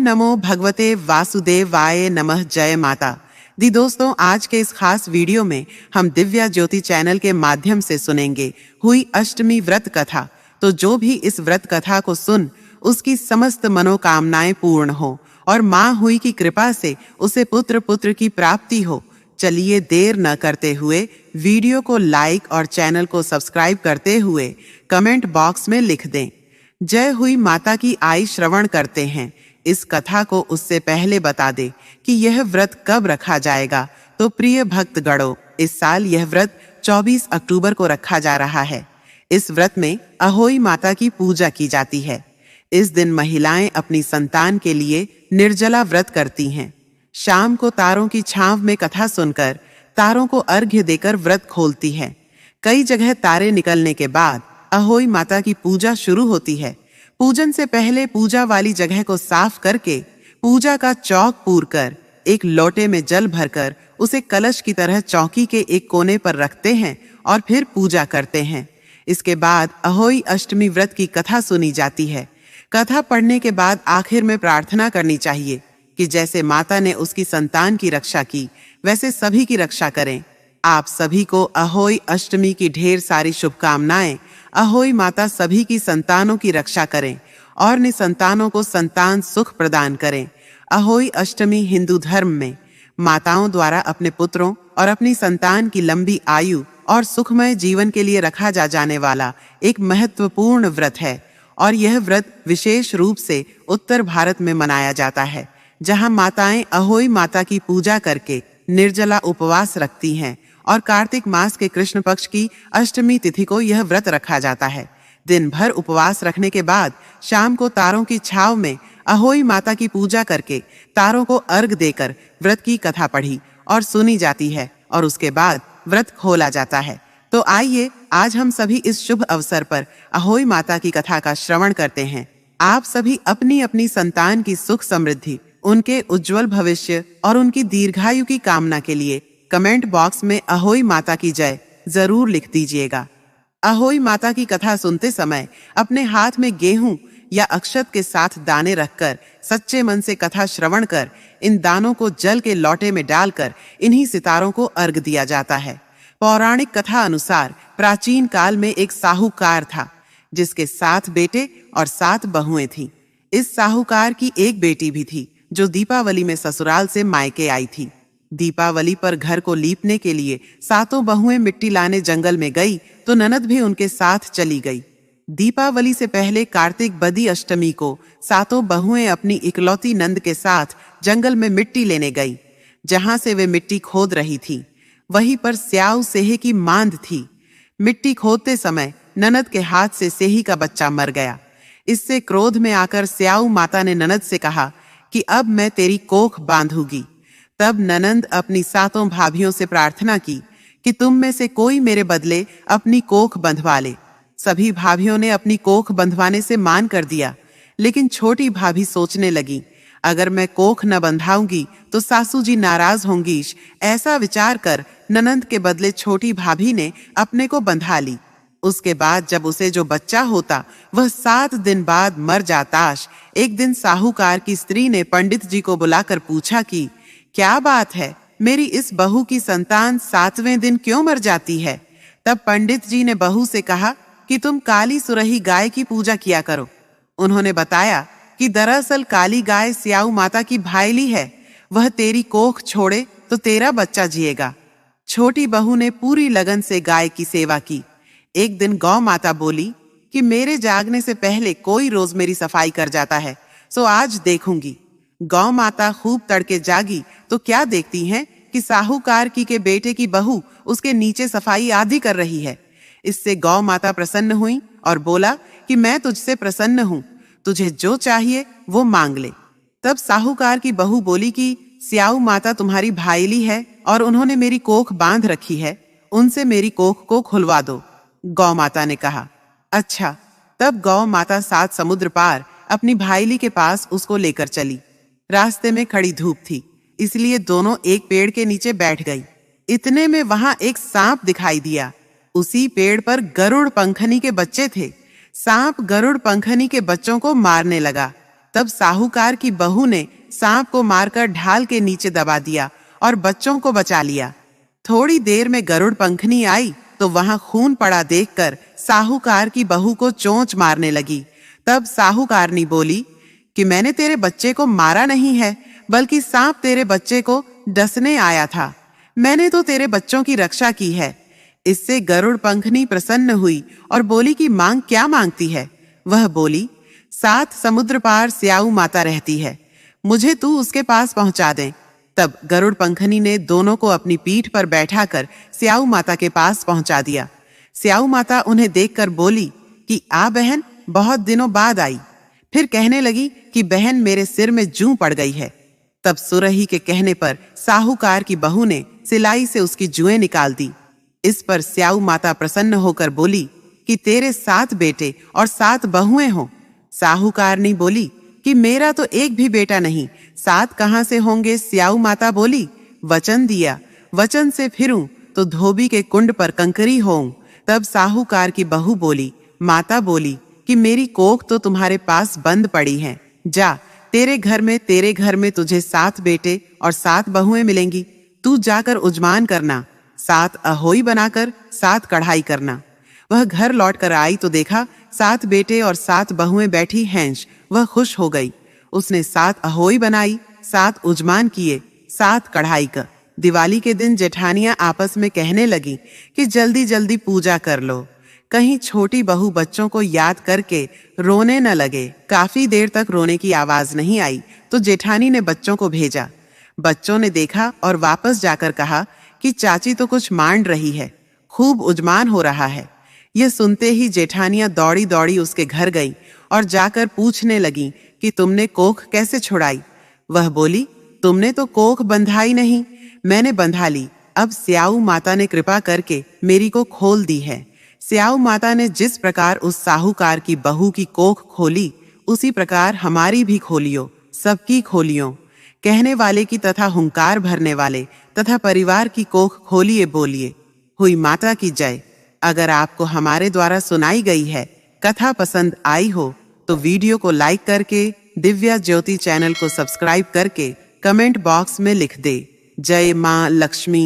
नमो भगवते वासुदेवाय नमः। जय माता दी। दोस्तों, आज के इस खास वीडियो में हम दिव्या ज्योति चैनल के माध्यम से सुनेंगे हुई अष्टमी व्रत कथा। तो जो भी इस व्रत कथा को सुन उसकी समस्त मनोकामनाएं पूर्ण हो और मां हुई की कृपा से उसे पुत्र की प्राप्ति हो। चलिए देर न करते हुए वीडियो को लाइक और चैनल को सब्सक्राइब करते हुए कमेंट बॉक्स में लिख दें, जय हुई माता की आई श्रवण करते हैं। इस कथा को उससे पहले बता दे कि यह व्रत कब रखा जाएगा। तो प्रिय भक्तगणों, इस साल यह व्रत 24 अक्टूबर को रखा जा रहा है। इस व्रत में अहोई माता की पूजा की जाती है। इस दिन महिलाएं अपनी संतान के लिए निर्जला व्रत करती हैं। शाम को तारों की छांव में कथा सुनकर तारों को अर्घ्य देकर व्रत खोलती है। कई जगह तारे निकलने के बाद अहोई माता की पूजा शुरू होती है। पूजन से पहले पूजा वाली जगह को साफ करके पूजा का चौक पूर कर एक लोटे में जल भरकर उसे कलश की तरह चौकी के एक कोने पर रखते हैं और फिर पूजा करते हैं। इसके बाद अहोई अष्टमी व्रत की कथा सुनी जाती है। कथा पढ़ने के बाद आखिर में प्रार्थना करनी चाहिए कि जैसे माता ने उसकी संतान की रक्षा की वैसे सभी की रक्षा करें। आप सभी को अहोई अष्टमी की ढेर सारी शुभकामनाएं। अहोई माता सभी की संतानों की रक्षा करें और निसंतानों को संतान सुख प्रदान करें। अहोई अष्टमी हिंदू धर्म में माताओं द्वारा अपने पुत्रों और अपनी संतान की लंबी आयु और सुखमय जीवन के लिए रखा जाने वाला एक महत्वपूर्ण व्रत है। और यह व्रत विशेष रूप से उत्तर भारत में मनाया जाता है, जहां माताएं अहोई माता की पूजा करके निर्जला उपवास रखती हैं और कार्तिक मास के कृष्ण पक्ष की अष्टमी तिथि को यह व्रत रखा जाता है। दिन भर उपवास रखने के बाद शाम को तारों की छाव में अहोई माता की पूजा करके तारों को अर्घ देकर व्रत की कथा पढ़ी और सुनी जाती है और उसके बाद व्रत खोला जाता है। तो आइए आज हम सभी इस शुभ अवसर पर अहोई माता की कथा का श्रवण करते हैं। आप सभी अपनी अपनी संतान की सुख समृद्धि, उनके उज्जवल भविष्य और उनकी दीर्घायु की कामना के लिए कमेंट बॉक्स में अहोई माता की जय जरूर लिख दीजिएगा। अहोई माता की कथा सुनते समय अपने हाथ में गेहूं या अक्षत के साथ दाने रखकर सच्चे मन से कथा श्रवण कर इन दानों को जल के लोटे में डालकर इन्हीं सितारों को अर्घ दिया जाता है। पौराणिक कथा अनुसार प्राचीन काल में एक साहूकार था जिसके 7 बेटे और 7 बहुएं थीं। इस साहूकार की एक बेटी भी थी जो दीपावली में ससुराल से मायके आई थी। दीपावली पर घर को लीपने के लिए 7 बहुएं मिट्टी लाने जंगल में गई तो ननद भी उनके साथ चली गई। दीपावली से पहले कार्तिक बदी अष्टमी को 7 बहुएं अपनी इकलौती नंद के साथ जंगल में मिट्टी लेने गई। जहां से वे मिट्टी खोद रही थी वहीं पर स्याऊ सेहे की मांद थी। मिट्टी खोदते समय ननद के हाथ से सेही का बच्चा मर गया। इससे क्रोध में आकर स्याऊ माता ने ननद से कहा कि अब मैं तेरी कोख बांधूंगी। तब ननंद अपनी 7 भाभियों से प्रार्थना की कि तुम में से कोई मेरे बदले अपनी कोख बंधवा ले। सभी भाभियों ने अपनी कोख बंधवाने से मान कर दिया, लेकिन छोटी भाभी सोचने लगी, अगर मैं कोख न बंधाऊंगी तो सासू जी नाराज होंगी। ऐसा विचार कर ननंद के बदले छोटी भाभी ने अपने को बंधा ली। उसके बाद जब उसे जो बच्चा होता वह 7 दिन बाद मर जाताश। एक दिन साहूकार की स्त्री ने पंडित जी को बुलाकर पूछा कि क्या बात है, मेरी इस बहू की संतान 7वें दिन क्यों मर जाती है। तब पंडित जी ने बहू से कहा कि तुम काली सुरही गाय की पूजा किया करो। उन्होंने बताया कि दरअसल काली गाय स्याऊ माता की भाईली है, वह तेरी कोख छोड़े तो तेरा बच्चा जिएगा। छोटी बहू ने पूरी लगन से गाय की सेवा की। एक दिन गौ माता बोली कि मेरे जागने से पहले कोई रोज मेरी सफाई कर जाता है, सो आज देखूंगी। गौ माता खूब तड़के जागी तो क्या देखती हैं कि साहूकार की के बेटे की बहू उसके नीचे सफाई आदि कर रही है। इससे गौ माता प्रसन्न हुई और बोला कि मैं तुझसे प्रसन्न हूं, तुझे जो चाहिए वो मांग ले। तब साहूकार की बहू बोली कि स्याऊ माता तुम्हारी भाईली है और उन्होंने मेरी कोख बांध रखी है, उनसे मेरी कोख को खुलवा दो। गौ माता ने कहा, अच्छा। तब गौ माता 7 समुद्र पार अपनी भाईली के पास उसको लेकर चली। रास्ते में खड़ी धूप थी, इसलिए दोनों एक पेड़ के नीचे बैठ गई। इतने में वहां एक सांप दिखाई दिया। उसी पेड़ पर गरुड़ पंखनी के बच्चे थे। सांप गरुड़ पंखनी के बच्चों को मारने लगा। तब साहूकार की बहू ने सांप को मारकर ढाल के नीचे दबा दिया और बच्चों को बचा लिया। थोड़ी देर में गरुड़ पंखनी आई तो वहां खून पड़ा देखकर साहूकार की बहू को चोंच मारने लगी। तब साहूकारनी बोली कि मैंने तेरे बच्चे को मारा नहीं है, बल्कि सांप तेरे बच्चे को डसने आया था। मैंने तो तेरे बच्चों की रक्षा की है। इससे गरुड़ पंखनी प्रसन्न हुई और बोली कि मांग क्या मांगती है। वह बोली, 7 समुद्र पार स्याऊ माता रहती है, मुझे तू उसके पास पहुंचा दे। तब गरुड़ पंखनी ने दोनों को अपनी पीठ पर बैठाकर स्याऊ माता के पास पहुंचा दिया। स्याऊ माता उन्हें देखकर बोली कि आ बहन, बहुत दिनों बाद आई। फिर कहने लगी कि बहन, मेरे सिर में जूं पड़ गई है। तब सुरही के कहने पर साहूकार की बहू ने सिलाई से उसकी जुएं निकाल दी। इस पर स्याऊ माता प्रसन्न होकर बोली कि तेरे 7 बेटे और 7 बहुएं हों। साहूकारनी बोली कि मेरा तो एक भी बेटा नहीं, 7 कहां से होंगे। स्याऊ माता बोली, वचन दिया, वचन से फिरूं तो धोबी के कुंड पर कंकरी होऊं। तब साहूकार की बहू बोली, माता बोली कि मेरी कोख तो तुम्हारे पास बंद पड़ी है, जा तेरे घर में तुझे 7 बेटे और 7 बहुएं मिलेंगी। तू जाकर उजमान करना, 7 अहोई बनाकर 7 कढ़ाई करना। वह घर लौट कर आई तो देखा 7 बेटे और 7 बहुएं बैठी हैंश। वह खुश हो गई। उसने 7 अहोई बनाई, 7 उजमान किए, 7 कढ़ाई का। दिवाली के दिन जेठानियां आपस में कहने लगी कि जल्दी जल्दी पूजा कर लो, कहीं छोटी बहू बच्चों को याद करके रोने न लगे। काफी देर तक रोने की आवाज नहीं आई तो जेठानी ने बच्चों को भेजा। बच्चों ने देखा और वापस जाकर कहा कि चाची तो कुछ मांड रही है, खूब उजमान हो रहा है। यह सुनते ही जेठानियां दौड़ी दौड़ी उसके घर गई और जाकर पूछने लगी कि तुमने कोख कैसे छुड़ाई। वह बोली, तुमने तो कोख बंधाई नहीं, मैंने बंधा ली। अब स्याऊ माता ने कृपा करके मेरी को खोल दी है। स्याऊ माता ने जिस प्रकार उस साहूकार की बहू की कोख खोली, उसी प्रकार हमारी भी खोलियो, सबकी खोलियो। कहने वाले की तथा हुंकार भरने वाले तथा परिवार की कोख खोलिए बोलिए। हुई माता की जय। अगर आपको हमारे द्वारा सुनाई गई है कथा पसंद आई हो तो वीडियो को लाइक करके, दिव्या ज्योति चैनल को सब्सक्राइब करके कमेंट बॉक्स में लिख दे, जय मां लक्ष्मी।